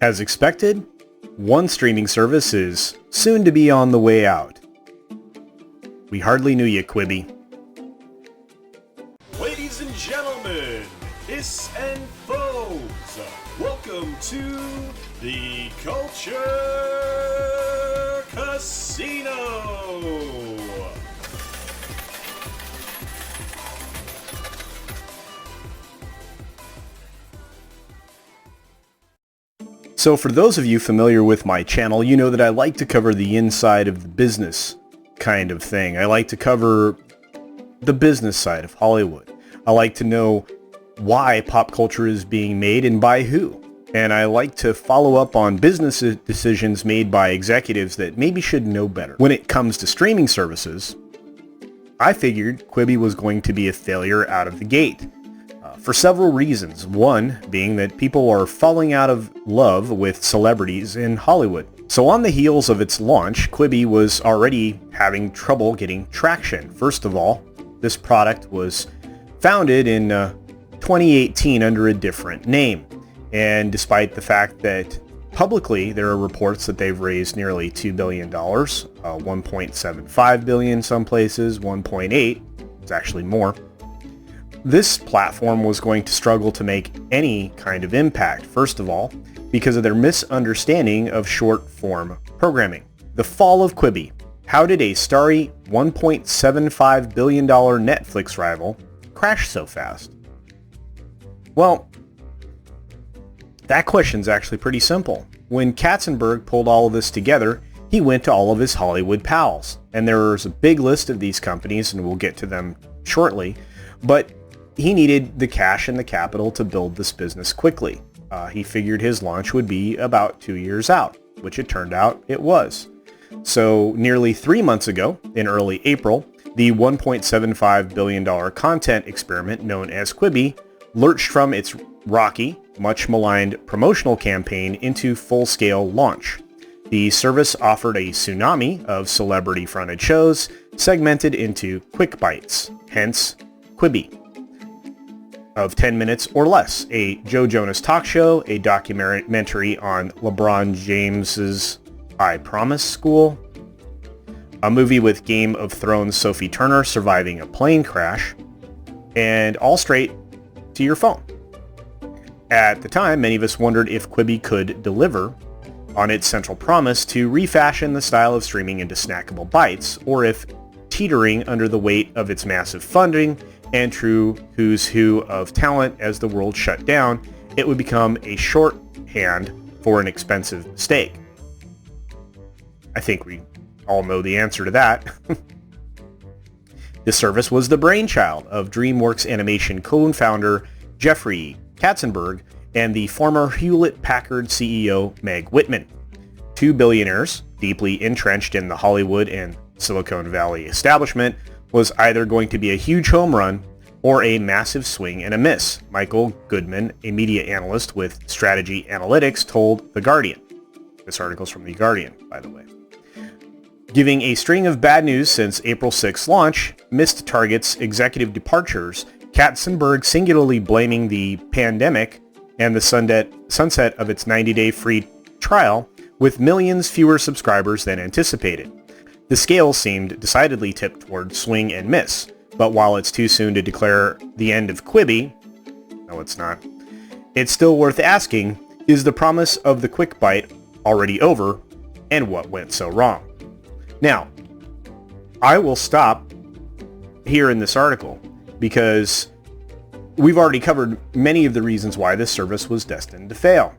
As expected, one streaming service is soon to be on the way out. We hardly knew you, Quibi. Ladies and gentlemen, hiss and foes, welcome to the Culture Casino! So for those of you familiar with my channel, you know that I like to cover the inside of the business kind of thing. I like to cover the business side of Hollywood. I like to know why pop culture is being made and by who. And I like to follow up on business decisions made by executives that maybe should know better. When it comes to streaming services, I figured Quibi was going to be a failure out of the gate. For several reasons. One being that people are falling out of love with celebrities in Hollywood. So on the heels of its launch, Quibi was already having trouble getting traction. First of all, this product was founded in 2018 under a different name. And despite the fact that publicly there are reports that they've raised nearly $2 billion, $1.75 billion some places, 1.8, it's actually more. This platform was going to struggle to make any kind of impact, first of all, because of their misunderstanding of short-form programming. The fall of Quibi. How did a starry $1.75 billion Netflix rival crash so fast? Well, that question's actually pretty simple. When Katzenberg pulled all of this together, he went to all of his Hollywood pals. And there's a big list of these companies, and we'll get to them shortly, but he needed the cash and the capital to build this business quickly. He figured his launch would be about 2 years out, which it turned out it was. So nearly 3 months ago, in early April, the $1.75 billion content experiment known as Quibi lurched from its rocky, much maligned promotional campaign into full-scale launch. The service offered a tsunami of celebrity-fronted shows segmented into quick bites, hence Quibi, of 10 minutes or less, a Joe Jonas talk show, a documentary on LeBron James's I Promise School, a movie with Game of Thrones Sophie Turner surviving a plane crash, and all straight to your phone. At the time, many of us wondered if Quibi could deliver on its central promise to refashion the style of streaming into snackable bites, or if teetering under the weight of its massive funding and true who's who of talent as the world shut down, it would become a shorthand for an expensive mistake. I think we all know the answer to that. The service was the brainchild of DreamWorks Animation co-founder Jeffrey Katzenberg and the former Hewlett-Packard CEO Meg Whitman. Two billionaires, deeply entrenched in the Hollywood and Silicon Valley establishment, was either going to be a huge home run or a massive swing and a miss, Michael Goodman, a media analyst with Strategy Analytics, told The Guardian. This article's from The Guardian, by the way. Giving a string of bad news since April 6th launch, missed targets, executive departures, Katzenberg singularly blaming the pandemic and the sunset of its 90-day free trial, with millions fewer subscribers than anticipated. The scale seemed decidedly tipped toward swing and miss, but while it's too soon to declare the end of Quibi, no it's not, it's still worth asking, is the promise of the quick bite already over, and what went so wrong? Now, I will stop here in this article because we've already covered many of the reasons why this service was destined to fail.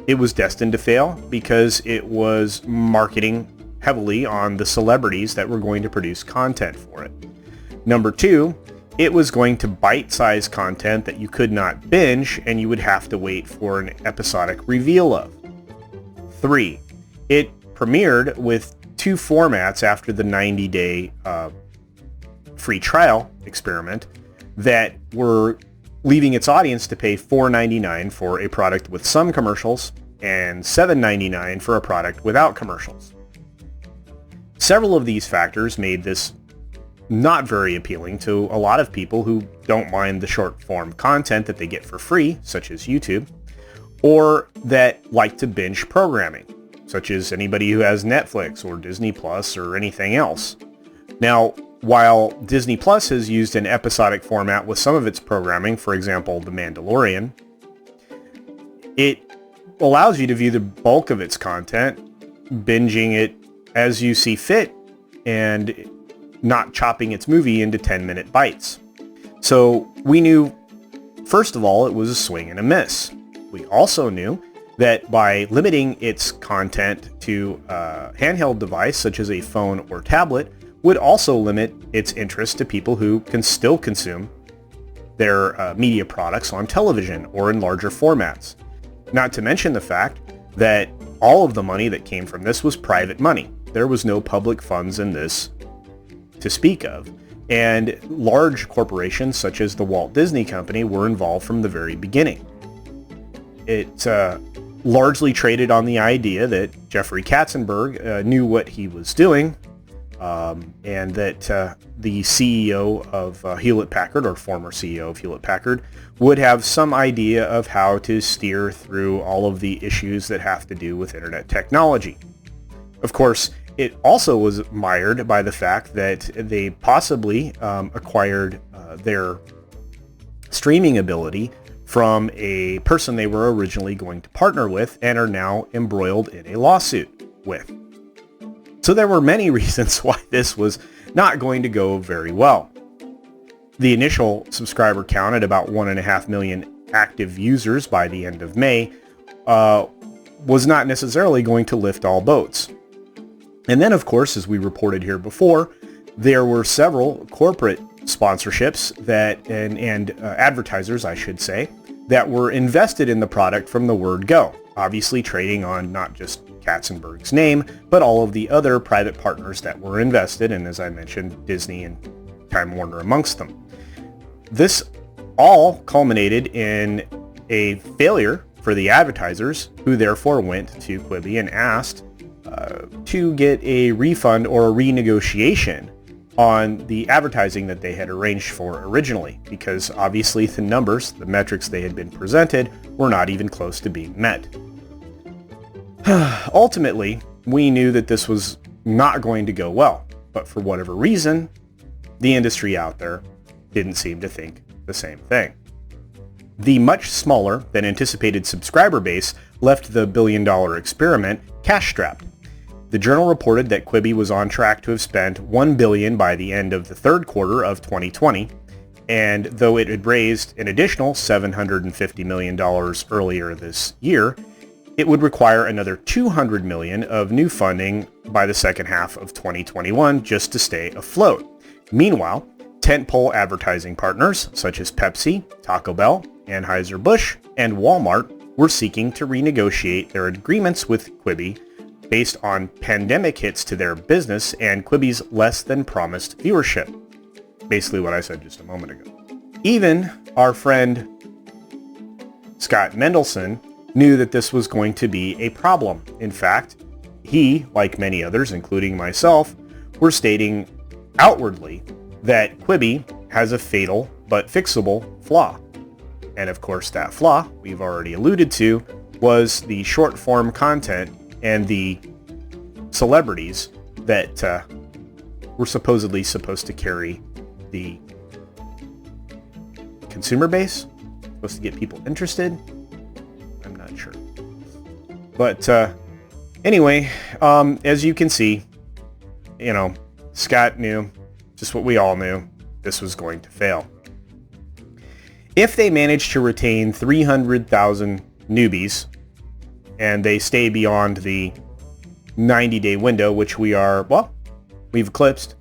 It was destined to fail because it was marketing heavily on the celebrities that were going to produce content for it. Number two, it was going to bite-size content that you could not binge and you would have to wait for an episodic reveal of. 3, it premiered with 2 formats after the 90-day free trial experiment that were leaving its audience to pay $4.99 for a product with some commercials and $7.99 for a product without commercials. Several of these factors made this not very appealing to a lot of people who don't mind the short-form content that they get for free, such as YouTube, or that like to binge programming, such as anybody who has Netflix or Disney Plus or anything else. Now, while Disney Plus has used an episodic format with some of its programming, for example, The Mandalorian, it allows you to view the bulk of its content, binging it as you see fit, and not chopping its movie into 10-minute bites. So we knew, first of all, it was a swing and a miss. We also knew that by limiting its content to a handheld device such as a phone or tablet would also limit its interest to people who can still consume their media products on television or in larger formats. Not to mention the fact that all of the money that came from this was private money. There was no public funds in this to speak of. And large corporations such as the Walt Disney Company were involved from the very beginning. It largely traded on the idea that Jeffrey Katzenberg knew what he was doing, and that the CEO of Hewlett-Packard, or former CEO of Hewlett-Packard, would have some idea of how to steer through all of the issues that have to do with internet technology. Of course, it also was mired by the fact that they possibly acquired their streaming ability from a person they were originally going to partner with and are now embroiled in a lawsuit with. So there were many reasons why this was not going to go very well. The initial subscriber count at about 1.5 million active users by the end of May was not necessarily going to lift all boats. And then, of course, as we reported here before, there were several corporate sponsorships that and advertisers, I should say, that were invested in the product from the word go, obviously trading on not just Katzenberg's name, but all of the other private partners that were invested, and as I mentioned, Disney and Time Warner amongst them. This all culminated in a failure for the advertisers, who therefore went to Quibi and asked to get a refund or a renegotiation on the advertising that they had arranged for originally, because obviously the numbers, the metrics they had been presented, were not even close to being met. Ultimately, we knew that this was not going to go well, but for whatever reason, the industry out there didn't seem to think the same thing. The much smaller than anticipated subscriber base left the billion-dollar experiment cash-strapped. The Journal reported that Quibi was on track to have spent $1 billion by the end of the third quarter of 2020, and though it had raised an additional $750 million earlier this year, it would require another $200 million of new funding by the second half of 2021 just to stay afloat. Meanwhile, tentpole advertising partners such as Pepsi, Taco Bell, Anheuser-Busch, and Walmart were seeking to renegotiate their agreements with Quibi based on pandemic hits to their business and Quibi's less than promised viewership. Basically what I said just a moment ago. Even our friend Scott Mendelson knew that this was going to be a problem. In fact, he, like many others, including myself, were stating outwardly that Quibi has a fatal but fixable flaw. And of course that flaw, we've already alluded to, was the short form content and the celebrities that were supposedly supposed to carry the consumer base, supposed to get people interested. I'm not sure. But anyway, as you can see, Scott knew, just what we all knew, this was going to fail. If they manage to retain 300,000 newbies, and they stay beyond the 90-day window, which we've eclipsed,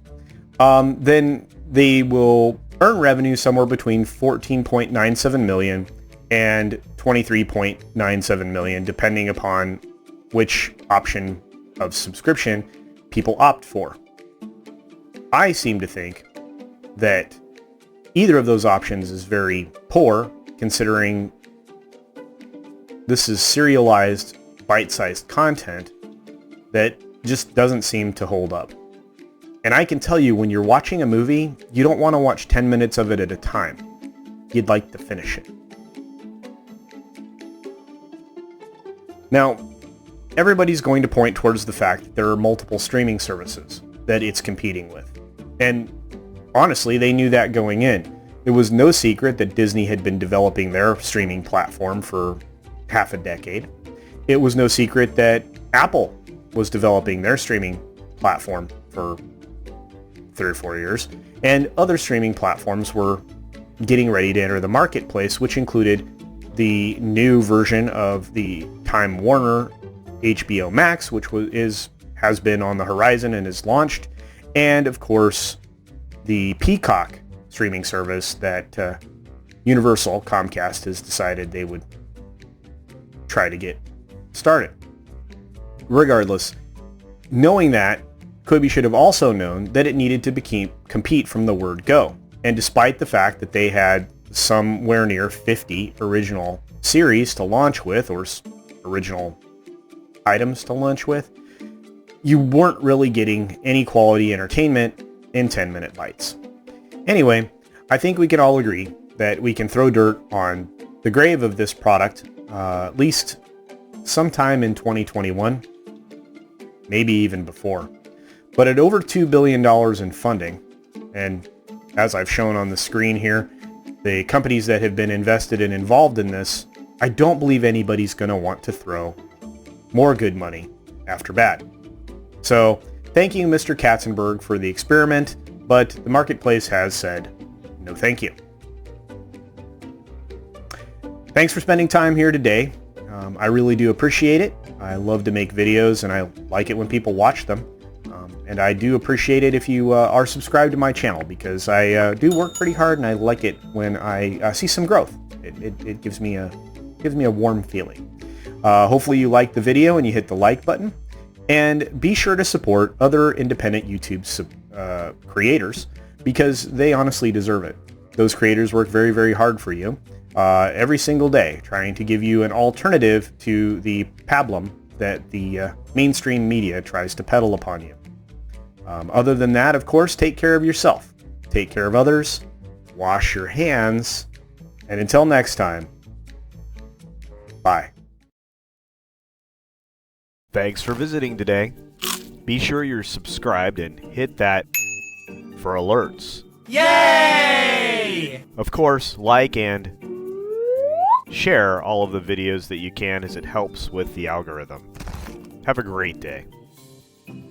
then they will earn revenue somewhere between $14.97 million and $23.97 million, depending upon which option of subscription people opt for. I seem to think that either of those options is very poor, considering this is serialized, bite-sized content that just doesn't seem to hold up. And I can tell you, when you're watching a movie, you don't want to watch 10 minutes of it at a time. You'd like to finish it. Now, everybody's going to point towards the fact that there are multiple streaming services that it's competing with. And honestly, they knew that going in. It was no secret that Disney had been developing their streaming platform for half a decade. It was no secret that Apple was developing their streaming platform for 3 or 4 years. And other streaming platforms were getting ready to enter the marketplace, which included the new version of the Time Warner HBO Max, which has been on the horizon and is launched, and of course the Peacock streaming service that Universal, Comcast, has decided they would try to get started. Regardless, knowing that, Quibi should have also known that it needed to compete from the word go. And despite the fact that they had somewhere near 50 original series to launch with, or original items to launch with, you weren't really getting any quality entertainment in 10-minute bites. Anyway, I think we can all agree that we can throw dirt on the grave of this product at least sometime in 2021, maybe even before. But at over $2 billion in funding, and as I've shown on the screen here, the companies that have been invested and involved in this, I don't believe anybody's going to want to throw more good money after bad. So, thank you, Mr. Katzenberg, for the experiment, but the marketplace has said, no thank you. Thanks for spending time here today. I really do appreciate it. I love to make videos, and I like it when people watch them. And I do appreciate it if you are subscribed to my channel, because I do work pretty hard, and I like it when I see some growth. It gives me a warm feeling. Hopefully you liked the video and you hit the like button. And be sure to support other independent YouTube creators, because they honestly deserve it. Those creators work very, very hard for you every single day, trying to give you an alternative to the pablum that the mainstream media tries to peddle upon you. Other than that, of course, take care of yourself. Take care of others. Wash your hands. And until next time, bye. Thanks for visiting today. Be sure you're subscribed and hit that for alerts. Yay! Of course, like and share all of the videos that you can, as it helps with the algorithm. Have a great day.